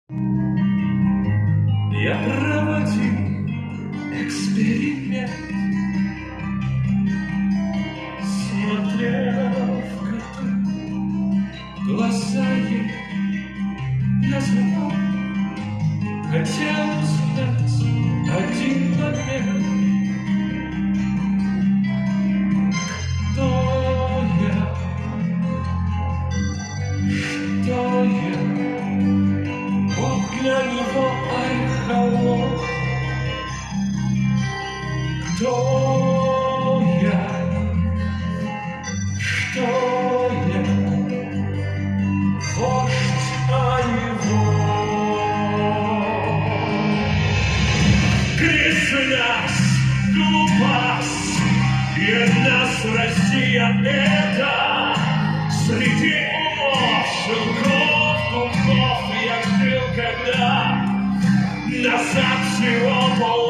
Я проводил эксперимент, смотрел в коты, глаза ей назвал. Хотел узнать один момент. Кто я? Что я? Бог для него, ай, холод. Кто я? Что я? Вождь, а его грязнясь, глупась, и нас Россия это среди умов, шелков, духов я жил когда назад всего пол.